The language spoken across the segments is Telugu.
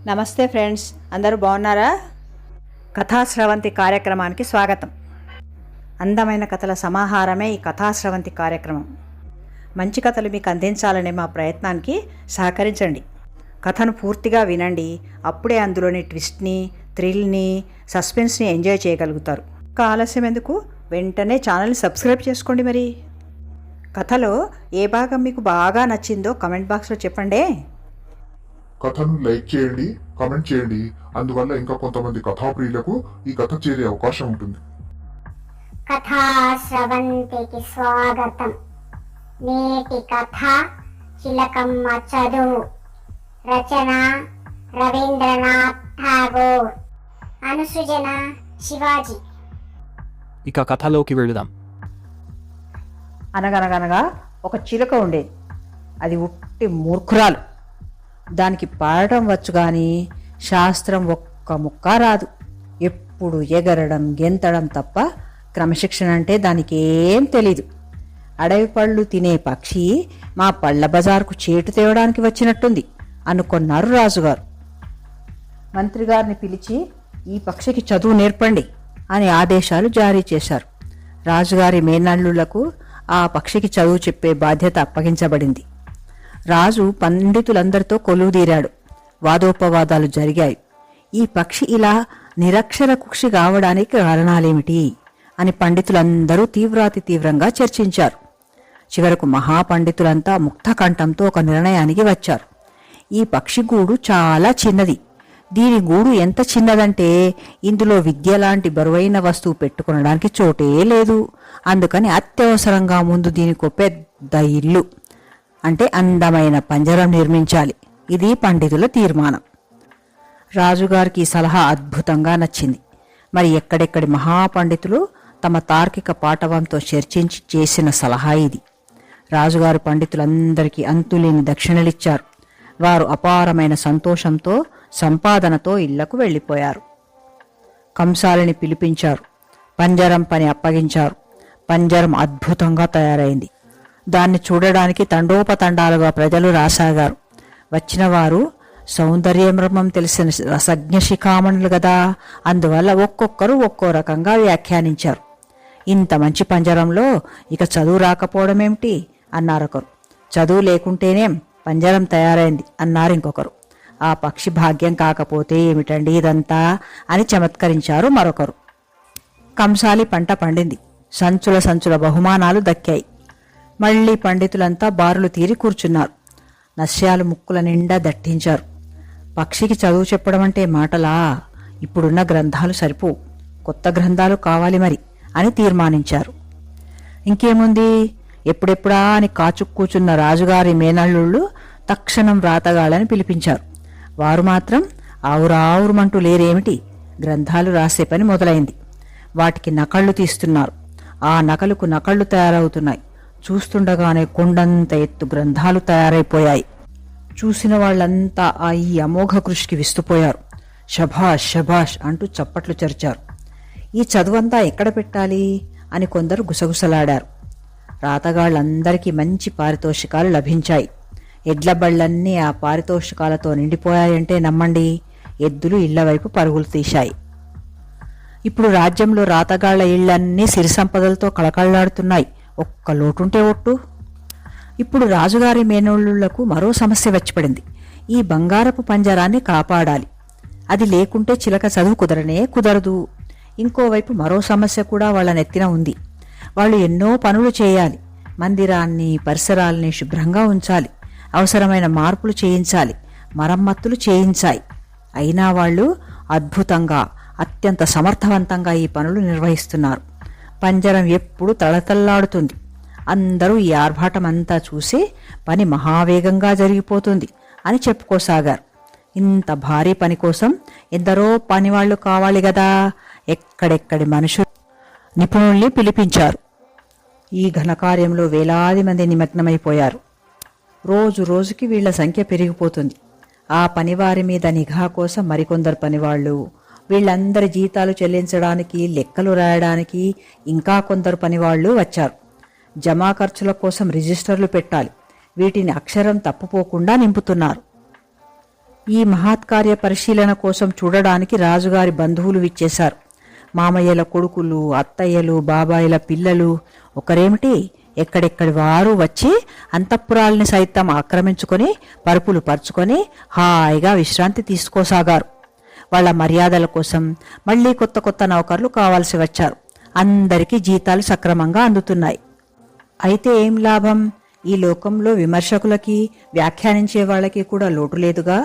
నమస్తే ఫ్రెండ్స్, అందరూ బాగున్నారా? కథాశ్రవంతి కార్యక్రమానికి స్వాగతం. అందమైన కథల సమాహారమే ఈ కథాశ్రవంతి కార్యక్రమం. మంచి కథలు మీకు అందించాలనే మా ప్రయత్నానికి సహకరించండి. కథను పూర్తిగా వినండి. అప్పుడే అందులోని ట్విస్ట్ని, థ్రిల్ని, సస్పెన్స్ని ఎంజాయ్ చేయగలుగుతారు. ఇంకా ఆలస్యం ఎందుకు, వెంటనే ఛానల్ని సబ్స్క్రైబ్ చేసుకోండి. మరి కథలో ఏ భాగం మీకు బాగా నచ్చిందో కమెంట్ బాక్స్లో చెప్పండి. కథను లైక్ చేయండి, కామెంట్ చేయండి. అందువల్ల ఇంకా కొంతమంది కథాప్రియులకు ఈ కథ చేరే అవకాశం ఉంటుంది. కథాశ్రవంతికి స్వాగతం. నేటి కథ చిలకమ్మ చదువు. రచన రవీంద్రనాథ్ ఠాగూర్. అనుసృజన శివాజీ. ఇక కథలోకి వెళుదాం. అనగనగనగా ఒక చిలుక ఉండేది. అది ఉట్టి మూర్ఖురాలు. దానికి పాడటం వచ్చు కానీ శాస్త్రం ఒక్క ముక్క రాదు. ఎప్పుడు ఎగరడం, గెంతడం తప్ప క్రమశిక్షణ అంటే దానికి ఏం తెలీదు. అడవి పళ్ళు తినే పక్షి మా పళ్ళ బజార్కు చేటు తేవడానికి వచ్చినట్టుంది అనుకున్నారు రాజుగారు. మంత్రిగారిని పిలిచి ఈ పక్షికి చదువు నేర్పండి అని ఆదేశాలు జారీ చేశారు. రాజుగారి మేనల్లులకు ఆ పక్షికి చదువు చెప్పే బాధ్యత అప్పగించబడింది. రాజు పండితులందరితో కొలువుదీరాడు. వాదోపవాదాలు జరిగాయి. ఈ పక్షి ఇలా నిరక్షర కుక్షి కావడానికి కారణాలేమిటి అని పండితులందరూ తీవ్రంగా చర్చించారు. చివరకు మహాపండితులంతా ముక్తకంఠంతో ఒక నిర్ణయానికి వచ్చారు. ఈ పక్షి గూడు చాలా చిన్నది. దీని గూడు ఎంత చిన్నదంటే ఇందులో విద్య లాంటి బరువైన వస్తువు పెట్టుకొనడానికి చోటే లేదు. అందుకని అత్యవసరంగా ముందు దీనికో పెద్ద ఇల్లు అంటే అందమైన పంజరం నిర్మించాలి. ఇది పండితుల తీర్మానం. రాజుగారికి ఈ సలహా అద్భుతంగా నచ్చింది. మరి ఎక్కడెక్కడి మహాపండితులు తమ తార్కిక పాటవంతో చర్చించి చేసిన సలహా ఇది. రాజుగారు పండితులందరికీ అంతులేని దక్షిణలిచ్చారు. వారు అపారమైన సంతోషంతో, సంపాదనతో ఇళ్లకు వెళ్ళిపోయారు. కంసాలిని పిలిపించారు. పంజరం పని అప్పగించారు. పంజరం అద్భుతంగా తయారైంది. దాన్ని చూడడానికి తండోపతండాలుగా ప్రజలు రాసాగారు. వచ్చిన వారు సౌందర్యమర్మం తెలిసిన రసజ్ఞ శిఖామణులు గదా, అందువల్ల ఒక్కొక్కరు ఒక్కో రకంగా వ్యాఖ్యానించారు. ఇంత మంచి పంజరంలో ఇక చదువు రాకపోవడమేమిటి అన్నారొకరు. చదువు లేకుంటేనేం పంజరం తయారైంది అన్నారు ఇంకొకరు. ఆ పక్షి భాగ్యం కాకపోతే ఏమిటండి ఇదంతా అని చమత్కరించారు మరొకరు. కంసాలి పంట పండింది. సంచుల బహుమానాలు దక్కాయి. మళ్లీ పండితులంతా బారులు తీరి కూర్చున్నారు. నస్యాలు ముక్కుల నిండా దట్టించారు. పక్షికి చదువు చెప్పడం అంటే మాటలా? ఇప్పుడున్న గ్రంథాలు సరిపోవు, కొత్త గ్రంథాలు కావాలి మరి అని తీర్మానించారు. ఇంకేముంది, ఎప్పుడెప్పుడా అని కూచున్న రాజుగారి మేనల్లుళ్ళు తక్షణం రాతగాళ్ళని పిలిపించారు. వారు మాత్రం ఆవురావురుమంటూ లేరేమిటి, గ్రంథాలు రాసే పని మొదలైంది. వాటికి నకళ్ళు తీస్తున్నారు. ఆ నకలుకు నకళ్ళు తయారవుతున్నాయి. చూస్తుండగానే కొండంత ఎత్తు గ్రంథాలు తయారైపోయాయి. చూసిన వాళ్లంతా ఈ అమోఘ కృషికి విస్తుపోయారు. శభాష్ శభాష్ అంటూ చప్పట్లు చరిచారు. ఈ చదువంతా ఎక్కడ పెట్టాలి అని కొందరు గుసగుసలాడారు. రాతగాళ్లందరికీ మంచి పారితోషికాలు లభించాయి. ఎడ్ల బళ్లన్నీ ఆ పారితోషికాలతో నిండిపోయాయంటే నమ్మండి, ఎద్దులు ఇళ్ల వైపు పరుగులు తీశాయి. ఇప్పుడు రాజ్యంలో రాతగాళ్ల ఇళ్లన్నీ సిరి సంపదలతో కళకళ్లాడుతున్నాయి. ఒక్క లోటుంటే ఒట్టు. ఇప్పుడు రాజుగారి మేనోళ్ళకు మరో సమస్య వచ్చిపడింది. ఈ బంగారపు పంజరాన్ని కాపాడాలి. అది లేకుంటే చిలక చదువు కుదరదు. ఇంకోవైపు మరో సమస్య కూడా వాళ్ళ నెత్తిన ఉంది. వాళ్ళు ఎన్నో పనులు చేయాలి. మందిరాన్ని, పరిసరాల్ని శుభ్రంగా ఉంచాలి. అవసరమైన మార్పులు చేయించాలి. మరమ్మతులు చేయించాలి. అయినా వాళ్ళు అద్భుతంగా, అత్యంత సమర్థవంతంగా ఈ పనులు నిర్వహిస్తున్నారు. పంజరం ఎప్పుడు తళతళ్లాడుతుంది. అందరూ ఈ ఆర్భాటమంతా చూసి పని మహావేగంగా జరిగిపోతుంది అని చెప్పుకోసాగారు. ఇంత భారీ పని కోసం ఎందరో పనివాళ్లు కావాలి గదా. ఎక్కడెక్కడి మనుషులు, నిపుణుల్ని పిలిపించారు. ఈ ఘనకార్యంలో వేలాది మంది నిమగ్నమైపోయారు. రోజు రోజుకి వీళ్ల సంఖ్య పెరిగిపోతుంది. ఆ పనివారి మీద నిఘా కోసం మరికొందరు పనివాళ్లు, వీళ్ళందరి జీతాలు చెల్లించడానికి, లెక్కలు రాయడానికి ఇంకా కొందరు పనివాళ్లు వచ్చారు. జమా ఖర్చుల కోసం రిజిస్టర్లు పెట్టాలి. వీటిని అక్షరం తప్పుపోకుండా నింపుతున్నారు. ఈ మహత్కార్య పరిశీలన కోసం చూడడానికి రాజుగారి బంధువులు విచ్చేశారు. మామయ్యల కొడుకులు, అత్తయ్యలు, బాబాయిల పిల్లలు ఒకరేమిటి ఎక్కడెక్కడి వారు వచ్చి అంతఃపురాల్ని సైతం ఆక్రమించుకొని పరుపులు పరుచుకొని హాయిగా విశ్రాంతి తీసుకోసాగారు. వాళ్ల మర్యాదల కోసం మళ్లీ కొత్త కొత్త నౌకర్లు కావాల్సి వచ్చారు. అందరికీ జీతాలు సక్రమంగా అందుతున్నాయి. అయితే ఏం లాభం? ఈ లోకంలో విమర్శకులకి, వ్యాఖ్యానించే వాళ్ళకి కూడా లోటు లేదుగా.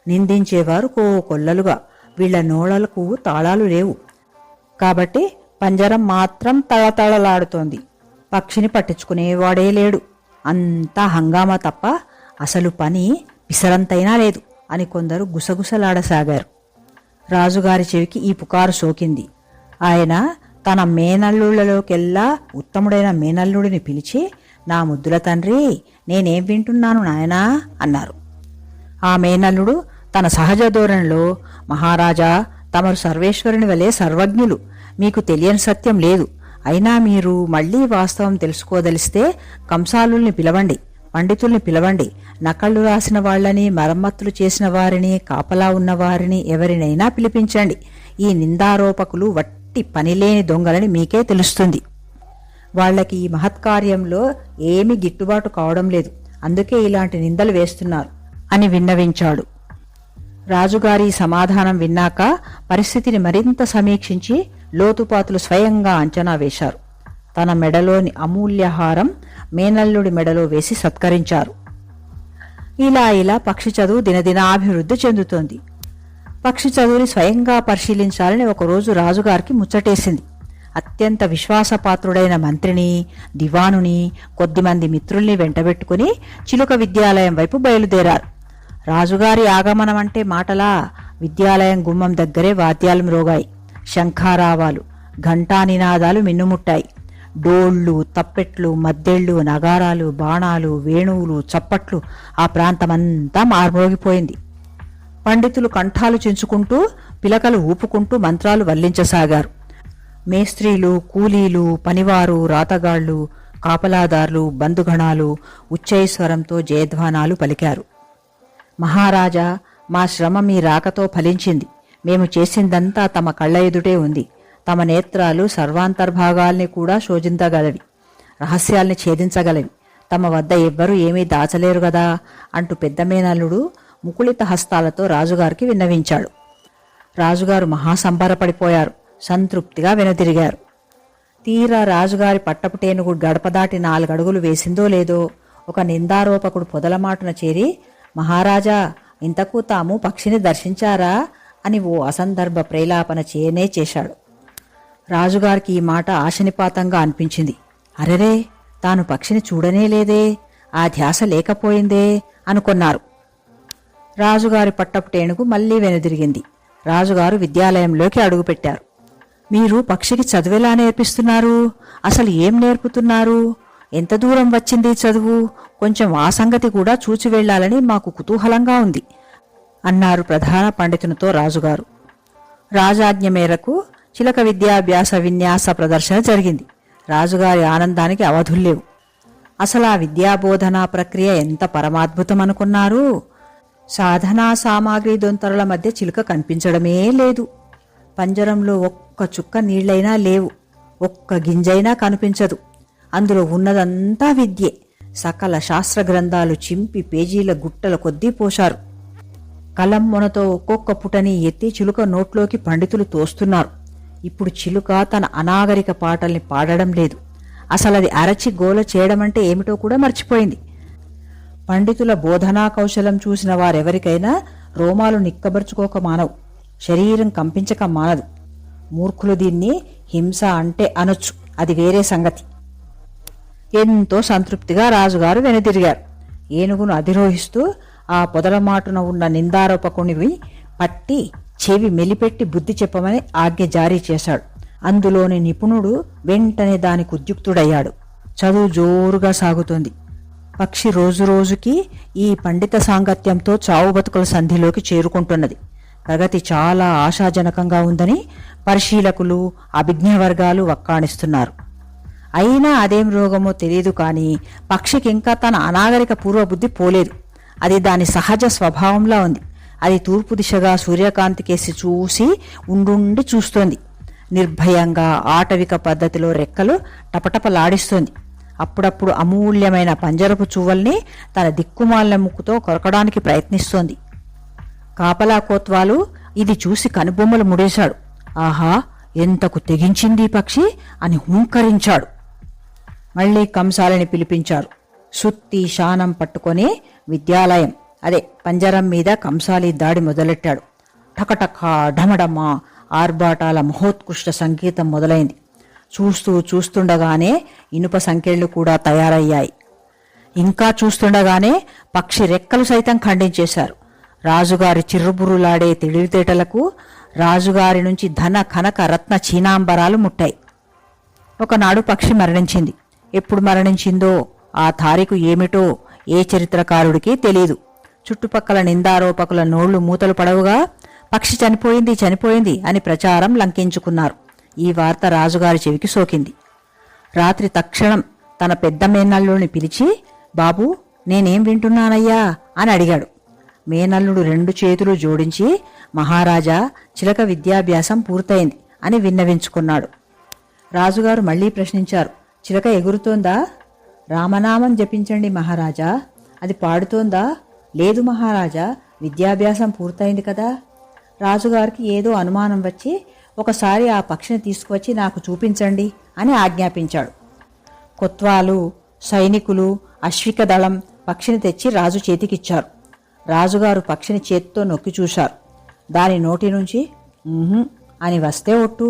నిందించేవారు కొల్లలుగా. వీళ్ల నోళ్లకు తాళాలు లేవు. కాబట్టి పంజరం మాత్రం తళతళలాడుతోంది. పక్షిని పట్టించుకునేవాడే లేడు. అంతా హంగామా తప్ప అసలు పని పిసరంతైనా లేదు అని కొందరు గుసగుసలాడసాగారు. రాజుగారి చెవికి ఈ పుకారు సోకింది. ఆయన తన మేనల్లుళ్లలోకెల్లా ఉత్తముడైన మేనల్లుడిని పిలిచి, నా ముద్దుల తండ్రి, నేనేం వింటున్నాను నాయనా అన్నారు. ఆ మేనల్లుడు తన సహజ ధోరణిలో, మహారాజా, తమరు సర్వేశ్వరుని వలె సర్వజ్ఞులు, మీకు తెలియని సత్యం లేదు. అయినా మీరు మళ్లీ వాస్తవం తెలుసుకోదలిస్తే కంసాలుల్ని పిలవండి, పండితుల్ని పిలవండి, నకళ్లు రాసిన వాళ్లని, మరమ్మతులు చేసిన వారిని, కాపలా ఉన్నవారిని ఎవరినైనా పిలిపించండి. ఈ నిందారోపకులు వట్టి పనిలేని దొంగలని మీకే తెలుస్తుంది. వాళ్లకి ఈ మహత్కార్యంలో ఏమీ గిట్టుబాటు కావడం లేదు. అందుకే ఇలాంటి నిందలు వేస్తున్నారు అని విన్నవించాడు. రాజుగారి సమాధానం విన్నాక పరిస్థితిని మరింత సమీక్షించి లోతుపాతులు స్వయంగా అంచనా వేశారు. తన మెడలోని అమూల్యహారం మేనల్లుడి మెడలో వేసి సత్కరించారు. ఇలా పక్షి చదువు దినదినాభివృద్ధి చెందుతోంది. పక్షి చదువుని స్వయంగా పరిశీలించాలని ఒకరోజు రాజుగారికి ముచ్చటేసింది. అత్యంత విశ్వాసపాత్రుడైన మంత్రిని, దివానుని, కొద్దిమంది మిత్రుల్ని వెంటబెట్టుకుని చిలుక విద్యాలయం వైపు బయలుదేరారు. రాజుగారి ఆగమనం అంటే మాటలా? విద్యాలయం గుమ్మం దగ్గరే వాద్యాలు మ్రోగాయి. శంఖారావాలు, ఘంటా నినాదాలు మిన్నుముట్టాయి. డోళ్లు, తప్పెట్లు, మద్దెళ్ళు, నగారాలు, బాణాలు, వేణువులు, చప్పట్లు, ఆ ప్రాంతమంతా మార్మోగిపోయింది. పండితులు కంఠాలు చించుకుంటూ, పిలకలు ఊపుకుంటూ మంత్రాలు వల్లించసాగారు. మేస్త్రీలు, కూలీలు, పనివారు, రాతగాళ్లు, కాపలాదార్లు, బంధుగణాలు ఉచ్చైస్వరంతో జయధ్వానాలు పలికారు. మహారాజా, మా శ్రమ మీ రాకతో ఫలించింది. మేము చేసిందంతా తమ కళ్ల ఎదుటే ఉంది. తమ నేత్రాలు సర్వాంతర్భాగాల్ని కూడా శోధించగలవి, రహస్యాల్ని ఛేదించగలవి. తమ వద్ద ఎవ్వరూ ఏమీ దాచలేరు గదా అంటూ పెద్ద మేనల్లుడు ముకుళిత హస్తాలతో రాజుగారికి విన్నవించాడు. రాజుగారు మహాసంబరపడిపోయారు. సంతృప్తిగా వెనుదిరిగారు. తీరా రాజుగారి పట్టపుటేనుగు గడపదాటి 4 అడుగులు వేసిందో లేదో ఒక నిందారోపకుడు పొదలమాటున చేరి, మహారాజా, ఇంతకు తాము పక్షిని దర్శించారా అని ఓ అసందర్భ ప్రేలాపన చేయనే చేశాడు. రాజుగారికి ఈ మాట ఆశనిపాతంగా అనిపించింది. అరెరే, తాను పక్షిని చూడనే లేదే, ఆ ధ్యాస లేకపోయిందే అనుకున్నారు. రాజుగారి పట్టపుటేనుగు మళ్లీ వెనుదిరిగింది. రాజుగారు విద్యాలయంలోకి అడుగుపెట్టారు. మీరు పక్షికి చదువెలా నేర్పిస్తున్నారు? అసలు ఏం నేర్పుతున్నారు? ఎంత దూరం వచ్చింది చదువు? కొంచెం ఆ సంగతి కూడా చూచి వెళ్లాలని మాకు కుతూహలంగా ఉంది అన్నారు ప్రధాన పండితునితో రాజుగారు. రాజాజ్ఞ మేరకు చిలక విద్యాభ్యాస విన్యాస ప్రదర్శన జరిగింది. రాజుగారి ఆనందానికి అవధుల్లేవు. అసలు ఆ విద్యాబోధనా ప్రక్రియ ఎంత పరమాద్భుతం అనుకున్నారు. సాధనా సామాగ్రి దొంతరుల మధ్య చిలుక కనిపించడమే లేదు. పంజరంలో ఒక్క చుక్క నీళ్లైనా లేవు, ఒక్క గింజైనా కనిపించదు. అందులో ఉన్నదంతా విద్యే. సకల శాస్త్ర గ్రంథాలు చింపి పేజీల గుట్టల కొద్దీ పోశారు. కలం మొనతో ఒక్కొక్క పుటని ఎత్తి చిలుక నోట్లోకి పండితులు తోస్తున్నారు. ఇప్పుడు చిలుక తన అనాగరిక పాటల్ని పాడడం లేదు. అసలది అరచి గోల చేయడమంటే ఏమిటో కూడా మర్చిపోయింది. పండితుల బోధనా కౌశలం చూసిన వారెవరికైనా రోమాలు నిక్కబరుచుకోక మానవు, శరీరం కంపించక మానదు. మూర్ఖులు దీన్ని హింస అంటే అనొచ్చు, అది వేరే సంగతి. ఎంతో సంతృప్తిగా రాజుగారు వెనుదిరిగారు. ఏనుగును అధిరోహిస్తూ ఆ పొదలమాటున ఉన్న నిందారోపకునివి పట్టి చెవి మెలిపెట్టి బుద్ధి చెప్పమని ఆజ్ఞ జారీ చేశాడు. అందులోని నిపుణుడు వెంటనే దానికి ఉద్యుక్తుడయ్యాడు. చదువు జోరుగా సాగుతోంది. పక్షి రోజురోజుకి ఈ పండిత సాంగత్యంతో చావు బతుకుల సంధిలోకి చేరుకుంటున్నది. ప్రగతి చాలా ఆశాజనకంగా ఉందని పరిశీలకులు, అభిజ్ఞ వర్గాలు వక్కాణిస్తున్నారు. అయినా అదేం రోగమో తెలియదు కానీ పక్షికి ఇంకా తన అనాగరిక పూర్వబుద్ధి పోలేదు. అది దాని సహజ స్వభావంలా ఉంది. అది తూర్పు దిశగా సూర్యకాంతికేసి చూసి ఉండుండి చూస్తోంది. నిర్భయంగా ఆటవిక పద్ధతిలో రెక్కలు టపటపలాడిస్తోంది. అప్పుడప్పుడు అమూల్యమైన పంజరపు చువ్వల్ని తన దిక్కుమాలిన ముక్కుతో కొరకడానికి ప్రయత్నిస్తోంది. కాపలా కోత్వాలు ఇది చూసి కనుబొమ్మలు ముడేశాడు. ఆహా, ఎంతకు తెగించింది ఈ పక్షి అని హూంకరించాడు. మళ్లీ కంసాలిని పిలిపించారు. సుత్తి శానం పట్టుకొని విద్యాలయం అదే పంజరం మీద కంసాలి దాడి మొదలెట్టాడు. ఠకఠక ఢమఢమ ఆర్భాటాల మహోత్కృష్ట సంగీతం మొదలైంది. చూస్తుండగానే ఇనుప సంకెళ్ళు కూడా తయారయ్యాయి. ఇంకా చూస్తుండగానే పక్షి రెక్కలు సైతం ఖండించేశారు. రాజుగారి చిర్రుబుర్రులాడే తెలివితేటలకు రాజుగారి నుంచి ధన కనక రత్న చీనాంబరాలు ముట్టాయి. ఒకనాడు పక్షి మరణించింది. ఎప్పుడు మరణించిందో ఆ తారీఖు ఏమిటో ఏ చరిత్రకారుడికి తెలియదు. చుట్టుపక్కల నిందారోపకుల నోళ్లు మూతలు పడవుగా పక్షి చనిపోయింది అని ప్రచారం లంకించుకున్నారు. ఈ వార్త రాజుగారి చెవికి సోకింది. రాత్రి తక్షణం తన పెద్ద మేనల్లుడిని పిలిచి, బాబూ, నేనేం వింటున్నానయ్యా అని అడిగాడు. మేనల్లుడు 2 చేతులు జోడించి, మహారాజా, చిలక విద్యాభ్యాసం పూర్తయింది అని విన్నవించుకున్నాడు. రాజుగారు మళ్లీ ప్రశ్నించారు, చిలక ఎగురుతోందా? రామనామం జపించండి మహారాజా. అది పాడుతోందా? లేదు మహారాజా, విద్యాభ్యాసం పూర్తయింది కదా. రాజుగారికి ఏదో అనుమానం వచ్చి, ఒకసారి ఆ పక్షిని తీసుకువచ్చి నాకు చూపించండి అని ఆజ్ఞాపించాడు. కొత్వాలు, సైనికులు, అశ్విక దళం పక్షిని తెచ్చి రాజు చేతికిచ్చారు. రాజుగారు పక్షిని చేత్తో నొక్కి చూశారు. దాని నోటి నుంచి అని వస్తే ఒట్టు,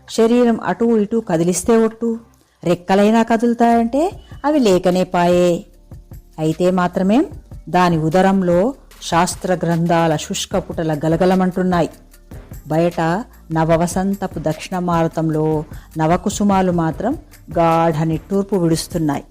శరీరం అటూ ఇటూ కదిలిస్తే ఒట్టు, రెక్కలైనా కదులుతాయంటే అవి లేకనే పాయే. అయితే మాత్రమే దాని ఉదరంలో శాస్త్ర గ్రంథాల శుష్కపుటల గలగలమంటున్నాయి. బయట నవవసంతపు దక్షిణ మారుతంలో నవకుసుమాలు మాత్రం గాఢ నిట్టూర్పు విడుస్తున్నాయి.